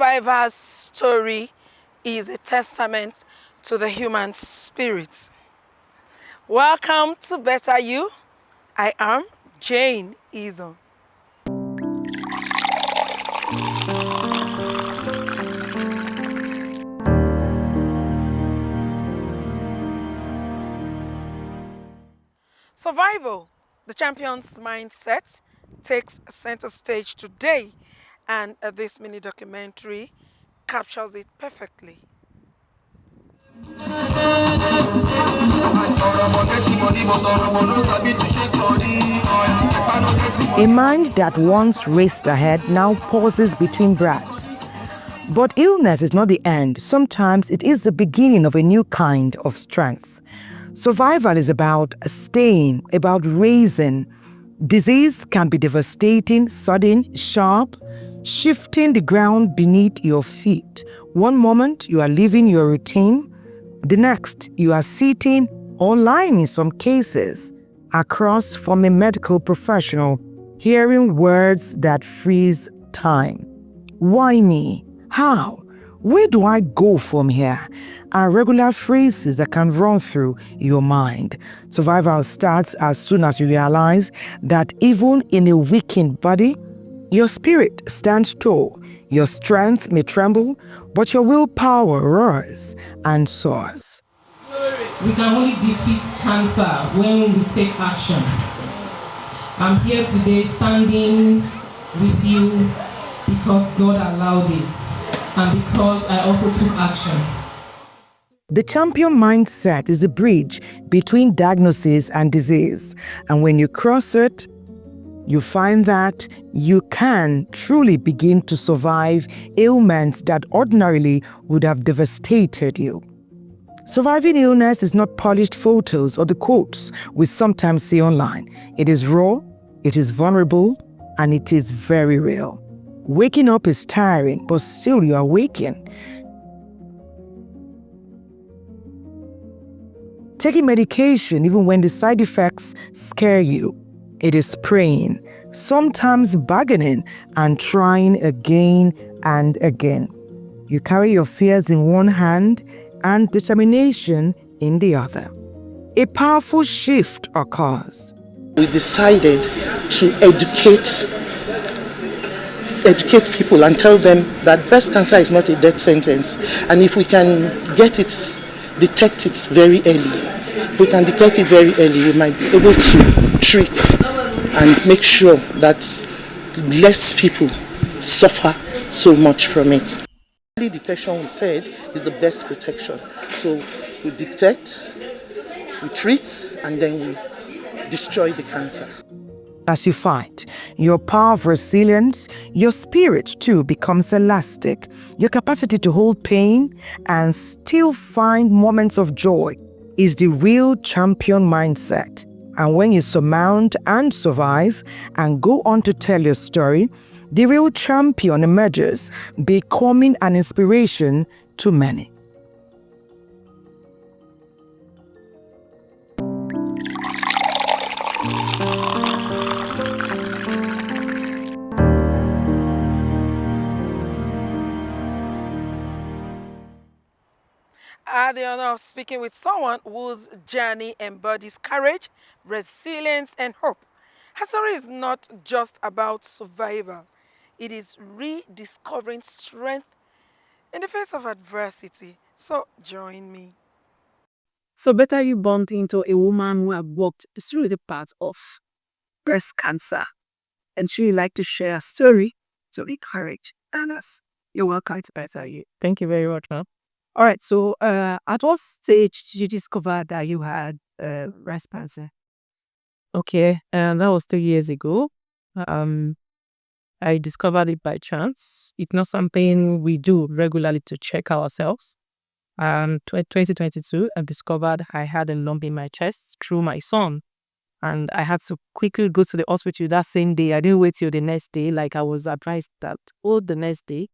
survivor's story is a testament to the human spirit. Welcome to Better You. I am Jane Izo. Survival, the champion's mindset, takes center stage today, and this mini documentary captures it perfectly. A mind that once raced ahead now pauses between breaths. But illness is not the end. Sometimes it is the beginning of a new kind of strength. Survival is about staying, about raising. Disease can be devastating, sudden, sharp, shifting the ground beneath your feet. One moment you are living your routine, the next you are sitting or lying in some cases across from a medical professional, hearing words that freeze time. Why me? How? Where do I go from here? Are regular phrases that can run through your mind. Survival starts as soon as you realize that even in a weakened body, your spirit stands tall. Your strength may tremble, but your willpower roars and soars. We can only defeat cancer when we take action. I'm here today standing with you because God allowed it. And because I also took action. The champion mindset is the bridge between diagnosis and disease. And when you cross it, you find that you can truly begin to survive ailments that ordinarily would have devastated you. Surviving illness is not polished photos or the quotes we sometimes see online. It is raw, it is vulnerable, and it is very real. Waking up is tiring, but still you are waking. Taking medication even when the side effects scare you. It is praying, sometimes bargaining and trying again and again. You carry your fears in one hand and determination in the other. A powerful shift occurs. We decided to educate people and tell them that breast cancer is not a death sentence, and if we can detect it very early, we might be able to treat and make sure that less people suffer so much from it. Early detection, we said, is the best protection. So we detect, we treat, and then we destroy the cancer. As you fight, your power of resilience, your spirit too becomes elastic. Your capacity to hold pain and still find moments of joy is the real champion mindset. And when you surmount and survive and go on to tell your story, the real champion emerges, becoming an inspiration to many. I had the honor of speaking with someone whose journey embodies courage, resilience, and hope. Her story is not just about survival. It is rediscovering strength in the face of adversity. So join me. So Better You bumped into a woman who had walked through the path of breast cancer, and she would like to share a story to encourage others. You're welcome to Better You. Thank you very much, ma'am. All right, so at what stage did you discover that you had breast cancer? Okay, that was 3 years ago. I discovered it by chance. It's not something we do regularly to check ourselves. 2022, I discovered I had a lump in my chest through my son. And I had to quickly go to the hospital that same day. I didn't wait till the next day, like I was advised that. The next day,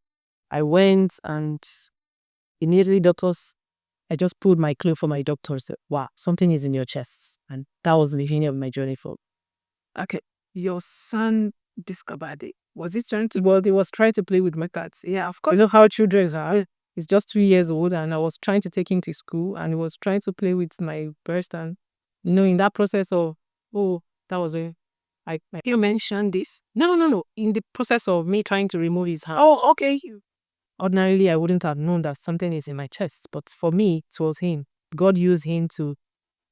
I went and immediately I just pulled my clue for my doctor. Said, wow, something is in your chest. And that was the beginning of my journey for. Okay, your son discovered it. Was he trying to? Well, he was trying to play with my cats. Yeah, of You course. know how children are. He's just 2 years old, and I was trying to take him to school, and he was trying to play with my breast, and in that process of, oh, that was where I You mentioned this. no. In the process of me trying to remove his hand, Oh, okay. ordinarily I wouldn't have known that something is in my chest, but for me, it was him. God used him to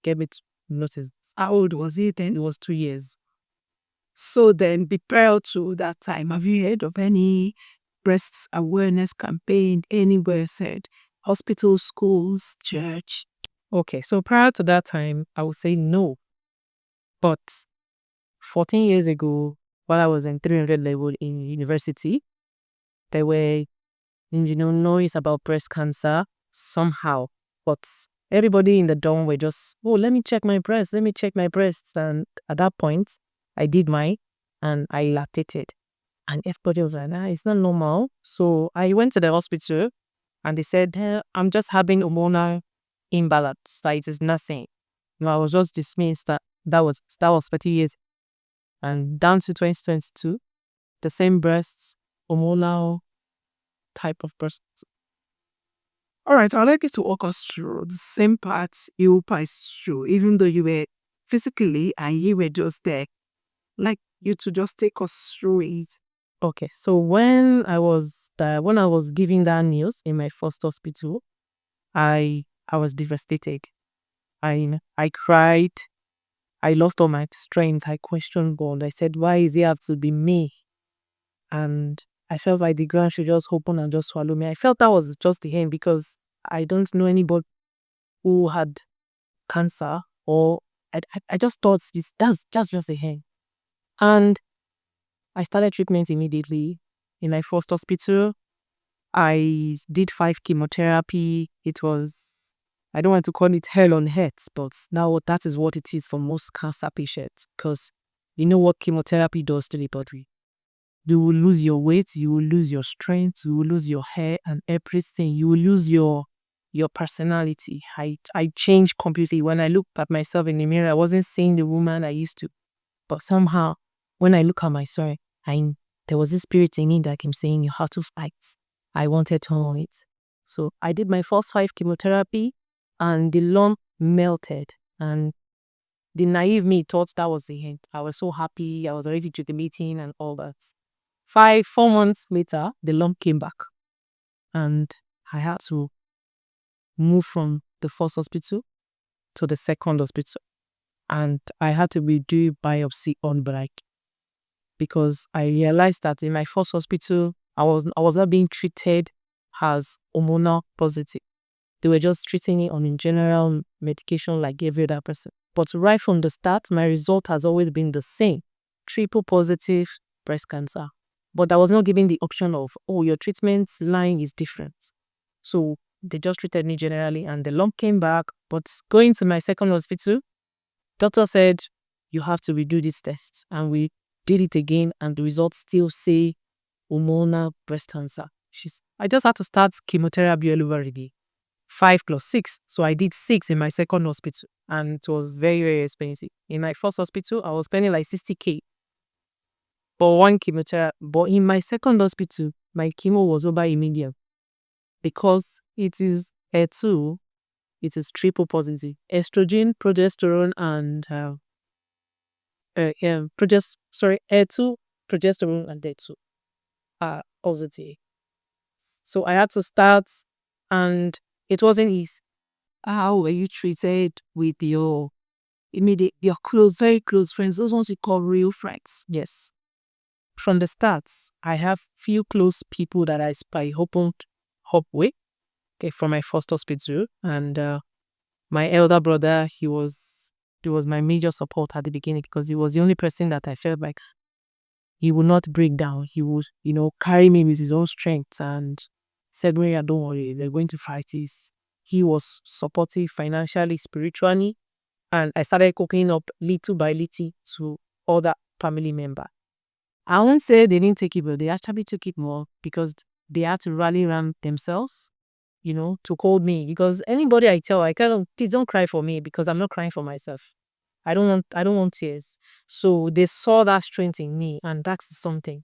get me to notice. How old was he then? It was 2 years. So then, prior to that time, have you heard of any breast awareness campaign anywhere said hospitals, schools, church? Okay, so prior to that time, I would say no. But 14 years ago, while I was in 300 level in university, there were, noise about breast cancer somehow. But everybody in the dorm were just, oh, let me check my breast, let me check my breasts. And at that point, I did mine and I lactated. And everybody was like, it's not normal. So I went to the hospital and they said, I'm just having hormonal imbalance. Like it is nothing. I was just dismissed that was 30 years. And down to 2022, the same breasts, hormonal type of breasts. All right, I'd like you to walk us through the same parts you passed through, even though you were physically and you were just there. Like you to just take us through it. Okay, so when I was giving that news in my first hospital, I was devastated. I cried. I lost all my strength. I questioned God. I said, why is it have to be me? And I felt like the ground should just open and just swallow me. I felt that was just the end because I don't know anybody who had cancer, or I just thought that's just the end. And I started treatment immediately in my first hospital. I did 5 chemotherapy. It was, I don't want to call it hell on earth, but now that is what it is for most cancer patients, because you know what chemotherapy does to the body. You will lose your weight, you will lose your strength, you will lose your hair and everything. You will lose your personality. I changed completely. When I looked at myself in the mirror, I wasn't seeing the woman I used to. But somehow, when I look at myself, there was this spirit in me that came saying, you have to fight. I wanted to own it. So I did my first 5 chemotherapy and the lump melted. And the naive me thought that was the end. I was so happy. I was already jubilating and all that. 4 months later, the lump came back. And I had to move from the first hospital to the second hospital. And I had to redo biopsy on break because I realized that in my first hospital, I was not being treated as hormonal positive. They were just treating me on in general medication like every other person. But right from the start, my result has always been the same: triple positive breast cancer. But I was not given the option of, oh, your treatment line is different. So they just treated me generally and the lump came back. But going to my second hospital, doctor said, you have to redo this test. And we did it again and the results still say hormonal breast cancer. I just had to start chemotherapy all over again. 5 plus 6. So I did 6 in my second hospital and it was very, very expensive. In my first hospital, I was spending like 60K for one chemotherapy. But in my second hospital, my chemo was over a million because it is HER2, it is triple positive. Estrogen, progesterone, and HER2, progesterone, and HER2 are positive. So I had to start, and it wasn't easy. How were you treated with your your very close friends, those ones you call real friends? Yes. From the start, I have few close people that I opened up with, okay, from my first hospital. And my elder brother, he was my major support at the beginning because he was the only person that I felt like he would not break down. He would, carry me with his own strength and said, Maria, don't worry, they're going to fight this. He was supportive financially, spiritually, and I started cooking up little by little to other family members. I won't say they didn't take it, but they actually took it more because they had to rally around themselves, to hold me. Because anybody I tell, please don't cry for me because I'm not crying for myself. I don't want tears. So they saw that strength in me, and that's something.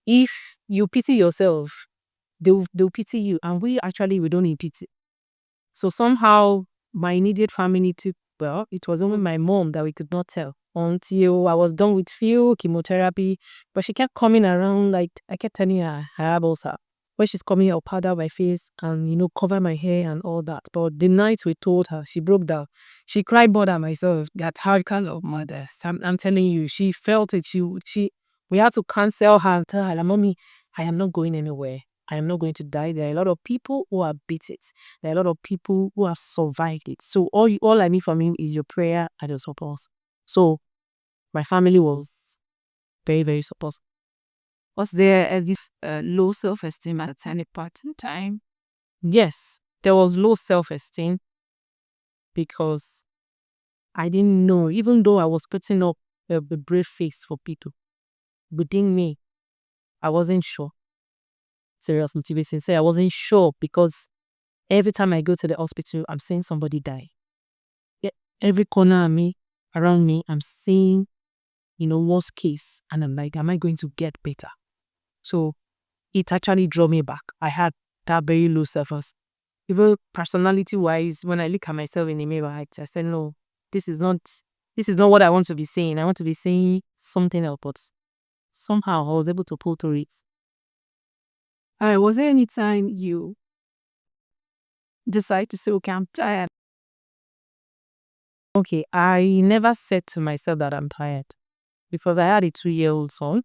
If you pity yourself, they'll pity you. And we don't need pity. So somehow my immediate family took, well, it was only my mom that we could not tell until I was done with few chemotherapy. But she kept coming around, like I kept telling her I have ulcer. When she's coming, I'll powder my face and, cover my hair and all that. But the night we told her, she broke down. She cried more than myself. That hard kind of mothers. I'm telling you, she felt it. We had to cancel her and tell her, like, Mommy, I am not going anywhere. I am not going to die. There are a lot of people who have beat it. There are a lot of people who have survived it. So all I need from you is your prayer and your support. So my family was very, very supportive. Was there a low self-esteem at any point in time? Yes, there was low self-esteem because I didn't know, even though I was putting up a brave face for people, within me, I wasn't sure. Seriously, to be sincere, I wasn't sure because every time I go to the hospital, I'm seeing somebody die. Every corner of me, around me, I'm seeing, worst case, and I'm like, am I going to get better? So it actually drew me back. I had that very low self-esteem. Even personality-wise, when I look at myself in the mirror, I said, no, this is not what I want to be saying. I want to be saying something else, but somehow I was able to pull through it. Was there any time you decide to say, okay, I'm tired? Okay, I never said to myself that I'm tired because I had a 2-year-old son,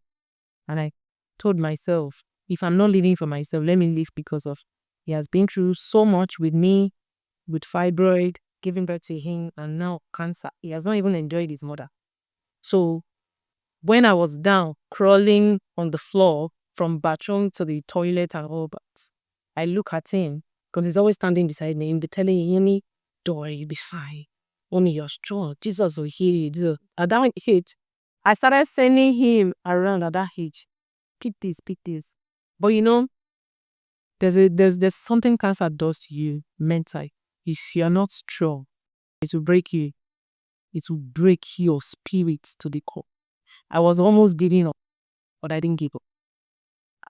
and I told myself, if I'm not living for myself, let me live because of he has been through so much with me, with fibroid, giving birth to him, and now cancer. He has not even enjoyed his mother. So when I was down, crawling on the floor from bathroom to the toilet and all that, I look at him because he's always standing beside me. He'll be telling me, don't worry, you'll be fine. Only you're strong. Jesus will heal you. At that age, I started sending him around at that age. Pick this, pick this. But there's something cancer does to you mentally. If you're not strong, it will break you. It will break your spirit to the core. I was almost giving up, but I didn't give up.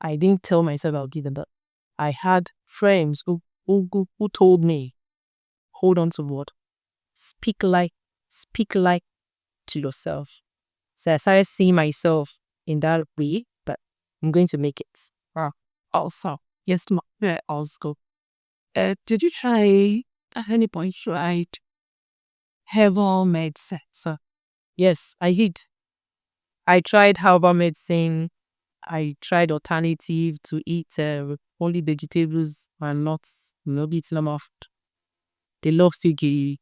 I didn't tell myself I'll give up. I had friends who told me, hold on to what? Speak like to yourself. So I started seeing myself in that way, but I'm going to make it. Also, yes, also. Did you try at any point tried herbal medicine? So, Yes, I did. I tried herbal medicine. I tried alternative to eat only vegetables and not, eat them off. They lost you.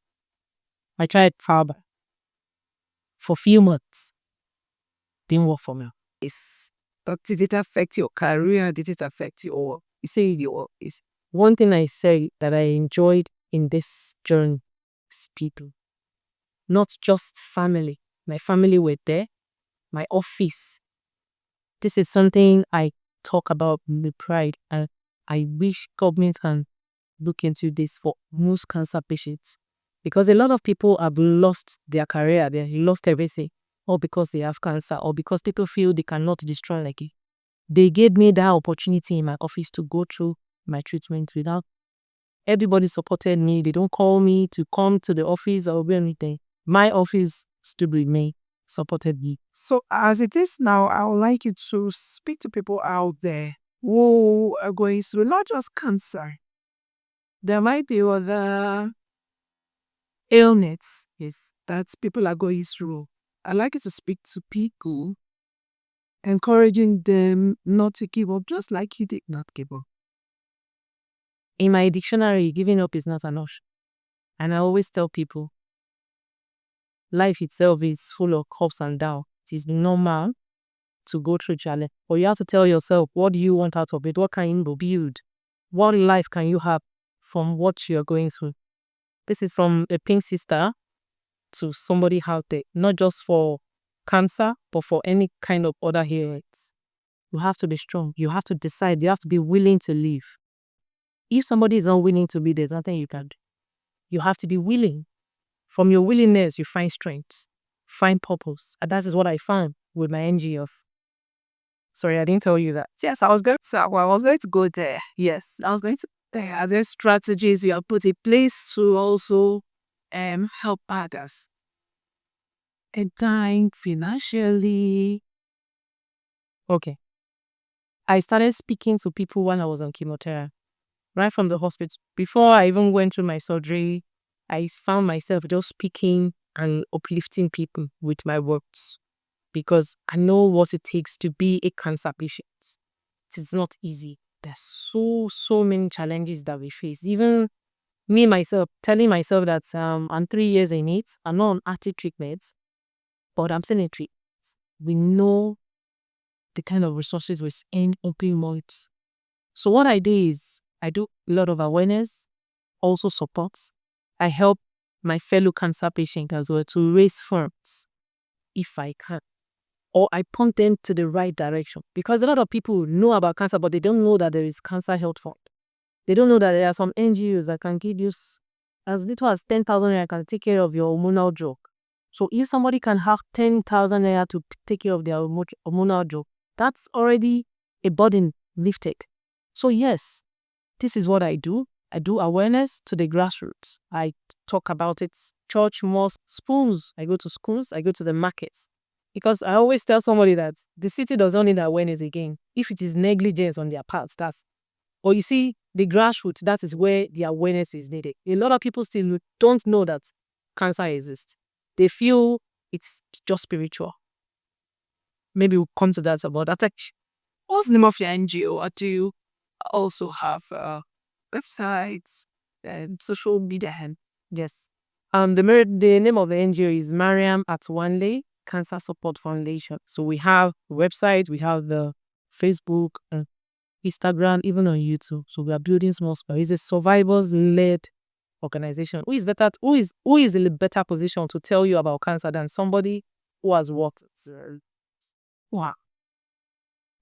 I tried herbal for few months. Didn't work for me. but did it affect your career? Did it affect your, is One thing I say that I enjoyed in this journey is people, not just family. My family were there, my office. This is something I talk about with pride, and I wish government can look into this for most cancer patients, because a lot of people have lost their career, they lost everything, or because they have cancer, or because people feel they cannot destroy like it. They gave me that opportunity in my office to go through my treatment without. Everybody supported me. They don't call me to come to the office or do anything. My office stood with me, supported me. So as it is now, I would like you to speak to people out there who are going through not just cancer. There might be other illness, yes, that people are going through. I'd like you to speak to people, encouraging them not to give up, just like you did not give up. In my dictionary, giving up is not an option. And I always tell people, life itself is full of ups and downs. It is normal to go through challenge. But you have to tell yourself, what do you want out of it? What can you build? What life can you have from what you're going through? This is from a pink sister to somebody out there, not just for cancer, but for any kind of other ailments. You have to be strong. You have to decide. You have to be willing to live. If somebody is not willing to be, there's nothing you can do. You have to be willing. From your willingness, you find strength, find purpose. And that is what I found with my NGF. Sorry, I didn't tell you that. Yes, I was going to go there. Yes, I was going to. There are there strategies you have put in place to also help others and dying financially. Okay. I started speaking to people when I was on chemotherapy, right from the hospital. Before I even went through my surgery, I found myself just speaking and uplifting people with my words because I know what it takes to be a cancer patient. It is not easy. There's so many challenges that we face. Even me myself, telling myself that I'm 3 years in it, I'm not on active treatment, but I'm still in treatment. We know the kind of resources we spend on payments. So what I do is I do a lot of awareness, also supports. I help my fellow cancer patient as well to raise funds if I can. Or I point them to the right direction. Because a lot of people know about cancer, but they don't know that there is cancer health fund. They don't know that there are some NGOs that can give you as little as 10,000 naira can take care of your hormonal drug. So if somebody can have 10,000 naira to take care of their hormonal drug, that's already a burden lifted. So yes, this is what I do. I do awareness to the grassroots. I talk about it, church, mosque, schools. I go to schools, I go to the markets. Because I always tell somebody that the city doesn't need awareness again. If it is negligence on their part, or you see, the grassroots, that is where the awareness is needed. A lot of people still don't know that cancer exists. They feel it's just spiritual. Maybe we'll come to that about that. What's the name of your NGO? Or do you also have websites and social media? Yes. The name of the NGO is Mariam Atwanle Cancer Support Foundation. So we have a website, we have the Facebook, Instagram, even on YouTube. So we are building small scale. It's a survivors-led organization. Who is in a better position to tell you about cancer than somebody who has worked it? Wow.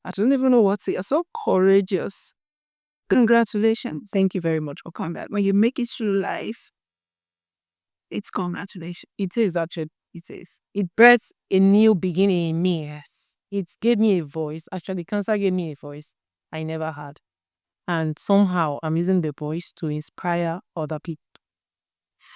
I don't even know what to say. You're so courageous. Congratulations. Thank you very much. For coming back. When you make it through life, it's congratulations. It is actually. It is. It births a new beginning in me. Yes. It gave me a voice. Actually, cancer gave me a voice I never had. And somehow I'm using the voice to inspire other people.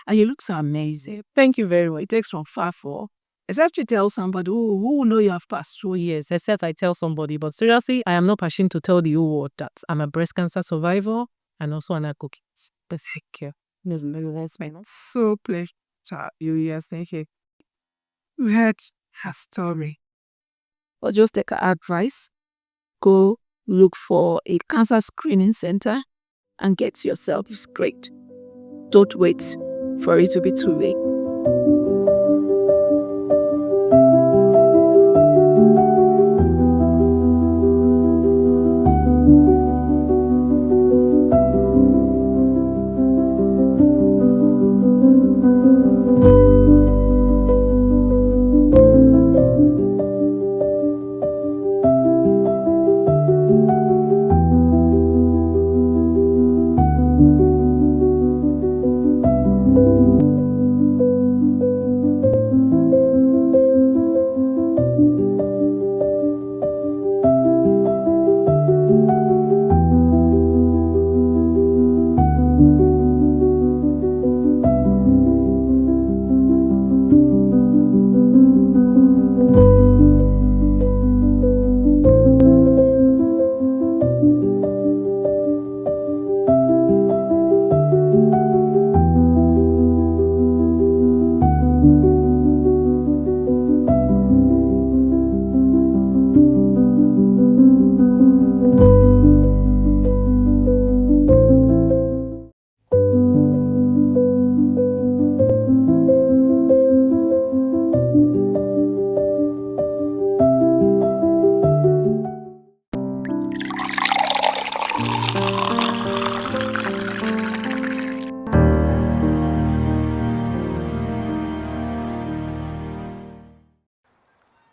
And you look so amazing. Thank you very much. It takes from far for. Except you tell somebody who will know you have passed through. Yes, except I tell somebody. But seriously, I am not ashamed to tell the whole world that I'm a breast cancer survivor and also an advocate. But thank you. Yes, that's been so pleasure. You, yes, thank you. We heard her story. But just take her advice. Go look for a cancer screening center and get yourself screened. Don't wait for it to be too late.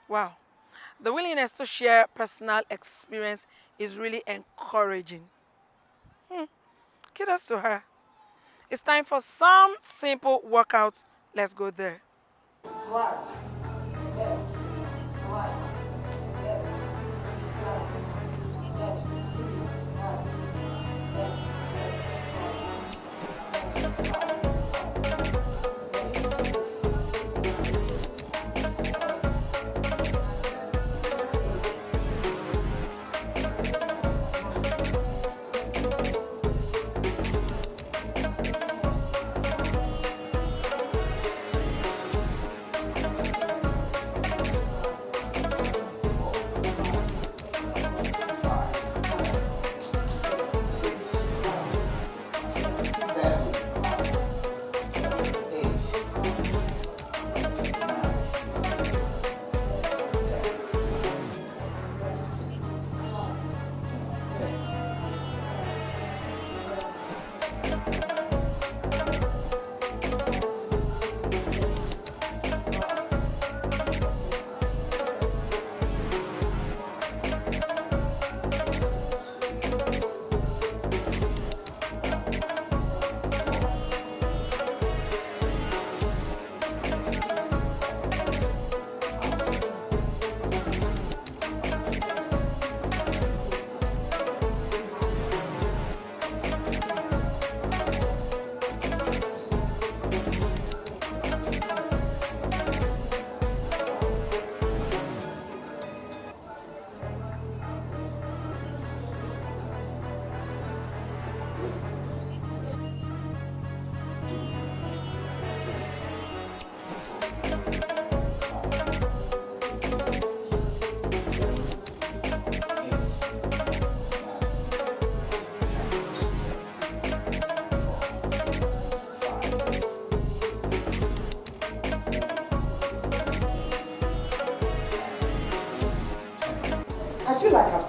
Wow. The willingness to share personal experience is really encouraging. Kudos to her. It's time for some simple workouts. Let's go there.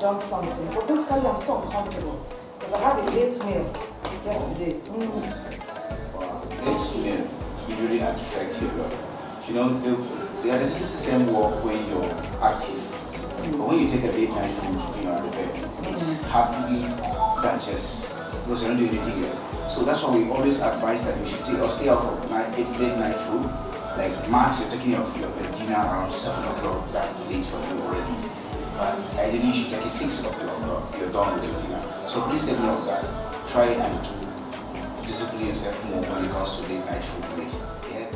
done something. But basically, I'm so uncomfortable because I had a late meal yesterday. Late meal usually affects your blood. You know, the digestive system work when you're active. But when you take a late night food, you know, at the bed, it's hardly digest because you're not doing anything else. So that's why we always advise that you should stay out for late night food. Like max, you're taking your dinner around 7 o'clock. That's late for you already. But ideally, you should take it 6 o'clock. You're done with your dinner. So please take note of that. Try and do discipline yourself more when it comes to late night food, please. Yeah.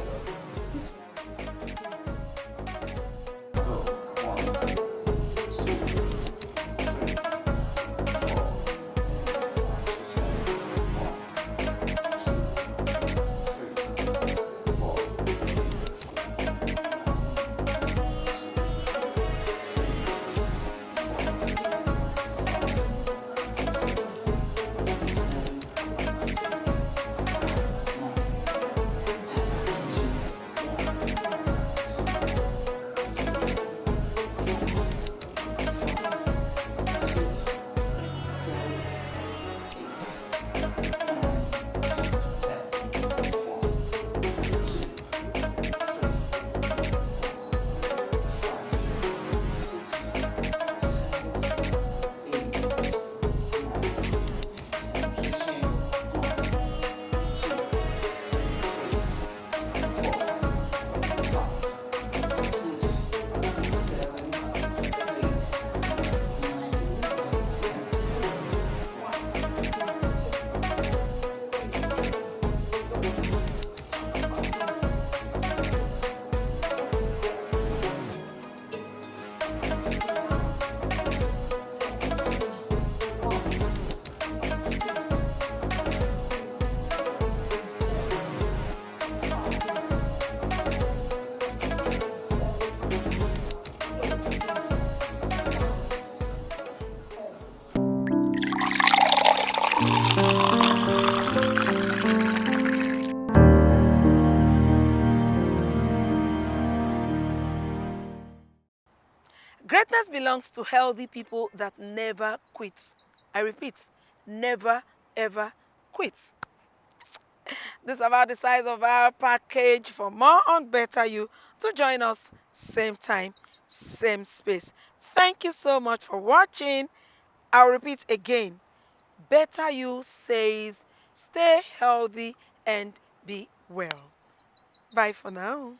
Greatness belongs to healthy people that never quit. I repeat, never ever quit. This is about the size of our package. For more on Better You, to join us same time, same space. Thank you so much for watching. I'll repeat again. Better You says stay healthy and be well. Bye for now.